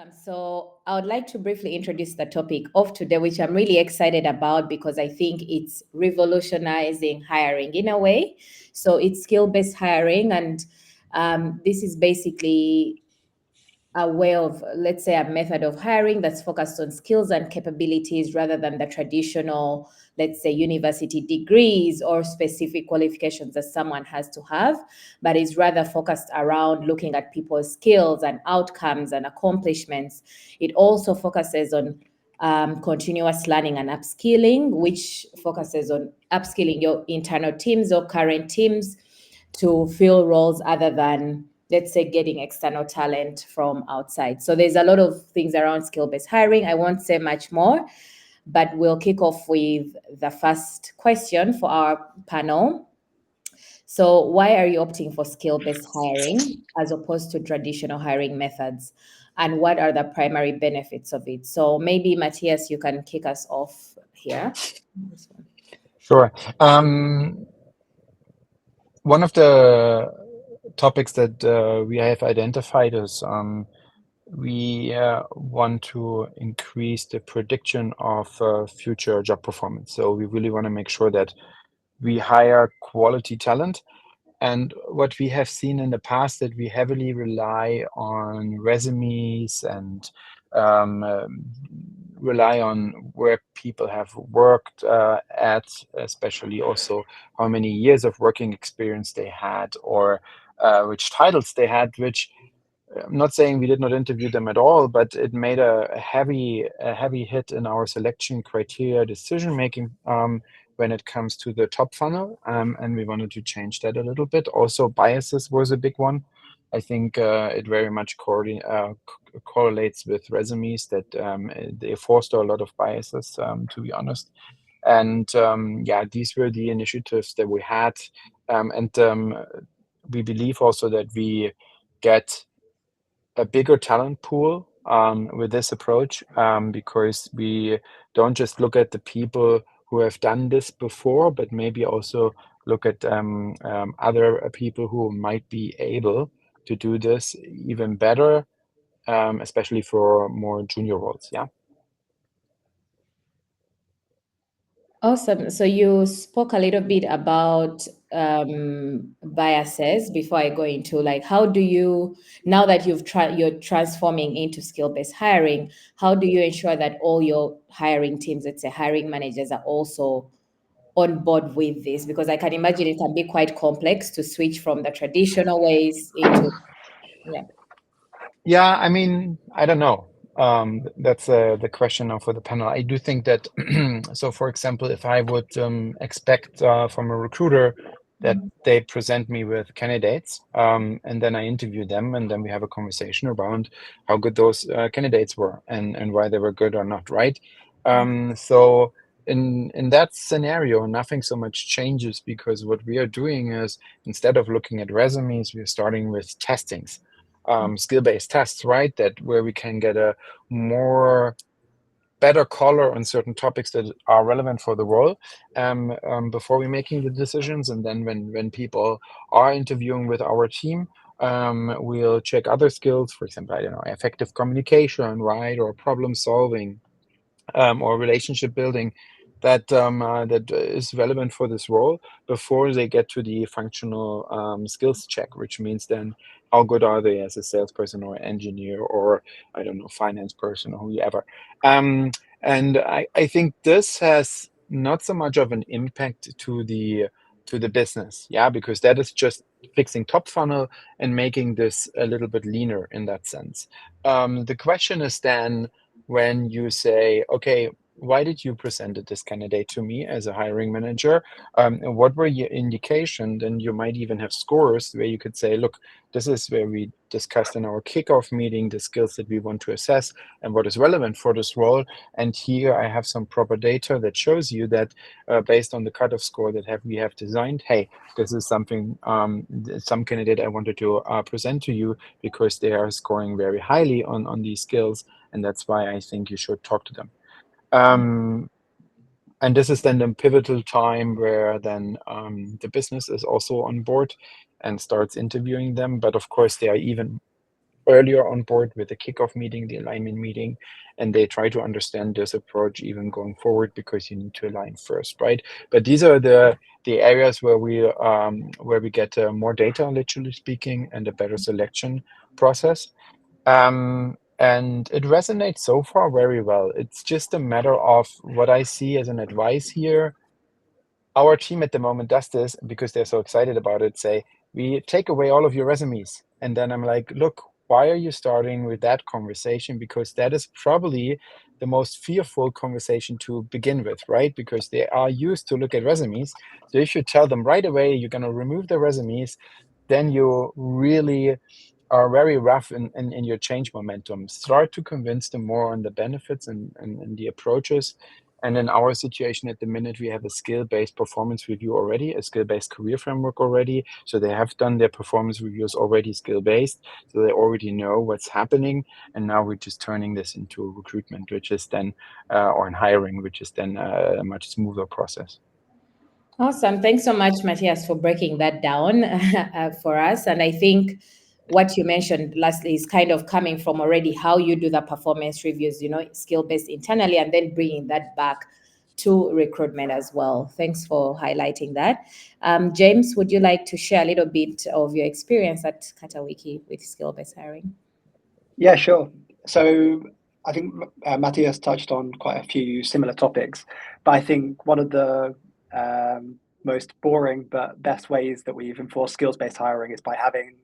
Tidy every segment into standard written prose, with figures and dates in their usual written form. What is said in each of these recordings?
Awesome. So I would like to briefly introduce the topic of today, which I'm really excited about because I think it's revolutionizing hiring in a way. So it's skill-based hiring, and this is basically a way of, let's say, a method of hiring that's focused on skills and capabilities rather than the traditional, let's say, university degrees or specific qualifications that someone has to have, but is rather focused around looking at people's skills and outcomes and accomplishments. It also focuses on continuous learning and upskilling, which focuses on upskilling your internal teams or current teams to fill roles other than, let's say, getting external talent from outside. So there's a lot of things around skill-based hiring. I won't say much more, but we'll kick off with the first question for our panel. So why are you opting for skill-based hiring as opposed to traditional hiring methods? And what are the primary benefits of it? So maybe Matthias, you can kick us off here. Sure. One of the topics that we have identified is we want to increase the prediction of future job performance. So we really want to make sure that we hire quality talent. And what we have seen in the past that we heavily rely on resumes and um, um, rely on where people have worked at, especially also how many years of working experience they had or which titles they had, which I'm not saying we did not interview them at all, but it made a heavy hit in our selection criteria decision making when it comes to the top funnel, and we wanted to change that a little bit. Also, biases was a big one. I think it very much correlates with resumes that they foster a lot of biases, to be honest. And yeah, these were the initiatives that we had, and we believe also that we get a bigger talent pool with this approach because we don't just look at the people who have done this before, but maybe also look at other people who might be able to do this even better, especially for more junior roles. Yeah. Awesome. So you spoke a little bit about biases before I go into like how do you, now that you're transforming into skill-based hiring, how do you ensure that all your hiring teams, let's say hiring managers, are also on board with this? Because I can imagine it can be quite complex to switch from the traditional ways into, yeah. Yeah, I mean, I don't know. That's the question now for the panel. I do think that, so for example, if I would expect from a recruiter that they present me with candidates and then I interview them and then we have a conversation around how good those candidates were and why they were good or not, right? So in that scenario, nothing so much changes because what we are doing is instead of looking at resumes, we are starting with testings skill-based tests, right? That where we can get a more better color on certain topics that are relevant for the role before we're making the decisions. And then when people are interviewing with our team, we'll check other skills, for example, I don't know, effective communication, right, or problem solving, or relationship building that is relevant for this role before they get to the functional skills check, which means then how good are they as a salesperson or engineer or I don't know finance person or whoever. And I think this has not so much of an impact to the business, yeah, because that is just fixing top funnel and making this a little bit leaner in that sense. The question is then when you say, okay, why did you present this candidate to me as a hiring manager? And what were your indication? Then you might even have scores where you could say, look, this is where we discussed in our kickoff meeting the skills that we want to assess and what is relevant for this role. And here I have some proper data that shows you that based on the cutoff score that we have designed, hey, this is something, some candidate I wanted to present to you because they are scoring very highly on these skills. And that's why I think you should talk to them. And this is then the pivotal time where then the business is also on board and starts interviewing them. But of course, they are even earlier on board with the kickoff meeting, the alignment meeting, and they try to understand this approach even going forward, because you need to align first, right? But these are the areas where we get more data, literally speaking, and a better selection process. And it resonates so far very well. It's just a matter of what I see as an advice here. Our team at the moment does this because they're so excited about it. Say, we take away all of your resumes. And then I'm like, look, why are you starting with that conversation? Because that is probably the most fearful conversation to begin with, right? Because they are used to look at resumes. So if you tell them right away, you're going to remove the resumes, then you really are very rough in your change momentum. Start to convince them more on the benefits and the approaches. And in our situation at the minute, we have a skill-based performance review already, a skill-based career framework already. So they have done their performance reviews already skill-based. So they already know what's happening. And now we're just turning this into recruitment, which is then, or in hiring, which is then a much smoother process. Awesome. Thanks so much, Matthias, for breaking that down for us. And I think what you mentioned lastly is kind of coming from already how you do the performance reviews, skill-based internally, and then bringing that back to recruitment as well. Thanks for highlighting that. James, would you like to share a little bit of your experience at Katawiki with skill-based hiring? Yeah, sure. So I think Matthias touched on quite a few similar topics, but I think one of the most boring but best ways that we've enforced skills-based hiring is by having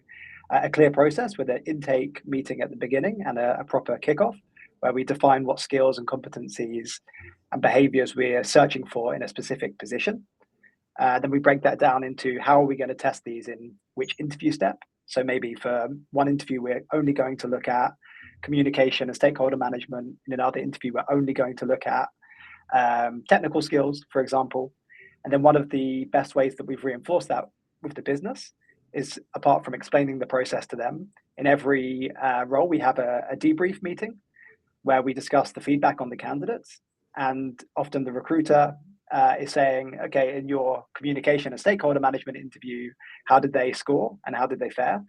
a clear process with an intake meeting at the beginning and a proper kickoff, where we define what skills and competencies and behaviors we're searching for in a specific position. Then we break that down into how are we going to test these in which interview step. So maybe for one interview, we're only going to look at communication and stakeholder management. In another interview, we're only going to look at technical skills, for example. And then one of the best ways that we've reinforced that with the business is, apart from explaining the process to them, in every role, we have a debrief meeting where we discuss the feedback on the candidates. And often the recruiter is saying, okay, in your communication and stakeholder management interview, how did they score and how did they fare?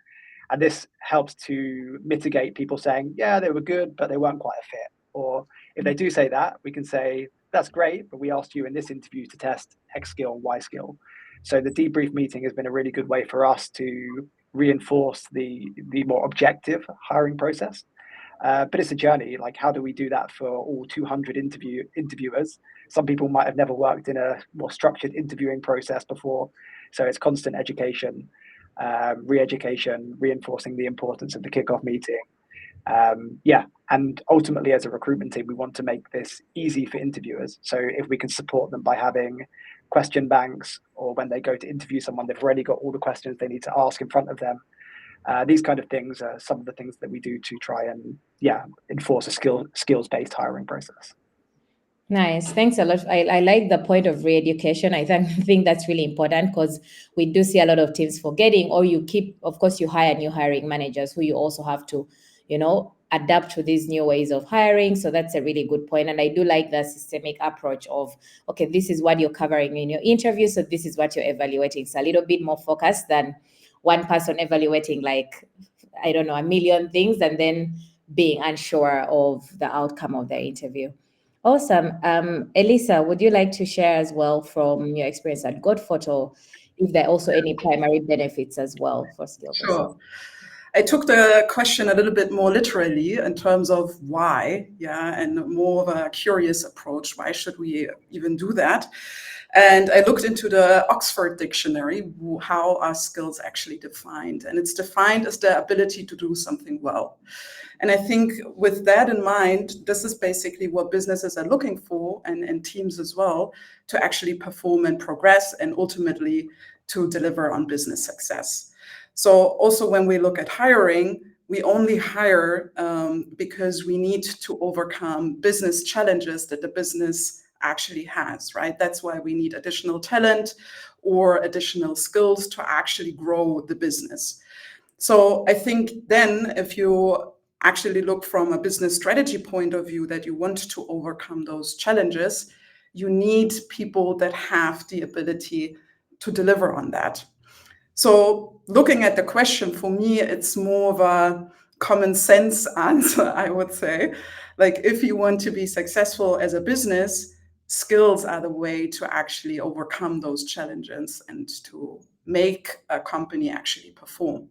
And this helps to mitigate people saying, yeah, they were good, but they weren't quite a fit. Or if they do say that, we can say, that's great, but we asked you in this interview to test X skill and Y skill. So the debrief meeting has been a really good way for us to reinforce the more objective hiring process. But it's a journey. Like, how do we do that for all 200 interviewers? Some people might have never worked in a more structured interviewing process before. So it's constant education, re-education, reinforcing the importance of the kickoff meeting. And ultimately, as a recruitment team, we want to make this easy for interviewers. So if we can support them by having question banks, or when they go to interview someone, they've already got all the questions they need to ask in front of them. These kind of things are some of the things that we do to try and enforce a skills-based hiring process. Nice. Thanks a lot. I like the point of re-education. I think that's really important, because we do see a lot of teams forgetting, or of course, you hire new hiring managers who you also have to, adapt to these new ways of hiring. So that's a really good point. And I do like the systemic approach of, okay, this is what you're covering in your interview, so this is what you're evaluating. It's a little bit more focused than one person evaluating, like, I don't know, a million things and then being unsure of the outcome of their interview. Awesome. Elisa, would you like to share as well from your experience at Godphoto, if there are also any primary benefits as well for skills? Sure. I took the question a little bit more literally in terms of why, and more of a curious approach. Why should we even do that? And I looked into the Oxford Dictionary, how are skills actually defined? And it's defined as the ability to do something well. And I think with that in mind, this is basically what businesses are looking for, and teams as well, to actually perform and progress, and ultimately to deliver on business success. So also when we look at hiring, we only hire because we need to overcome business challenges that the business actually has, right? That's why we need additional talent or additional skills to actually grow the business. So I think then if you actually look from a business strategy point of view, that you want to overcome those challenges, you need people that have the ability to deliver on that. So looking at the question, for me, it's more of a common sense answer, I would say. Like, if you want to be successful as a business, skills are the way to actually overcome those challenges and to make a company actually perform.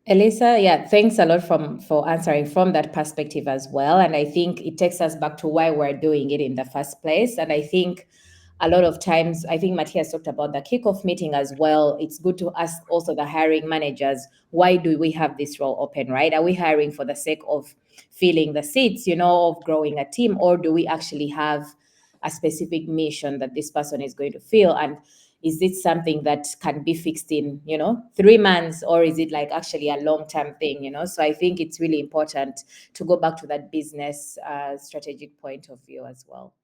Elisa, yeah, thanks a lot for answering from that perspective as well. And I think it takes us back to why we're doing it in the first place. And I think a lot of times, I think Matthias talked about the kickoff meeting as well. It's good to ask also the hiring managers, why do we have this role open, right? Are we hiring for the sake of filling the seats, of growing a team, or do we actually have a specific mission that this person is going to fill? And is it something that can be fixed in 3 months, or is it like actually a long-term thing? So I think it's really important to go back to that business strategic point of view as well.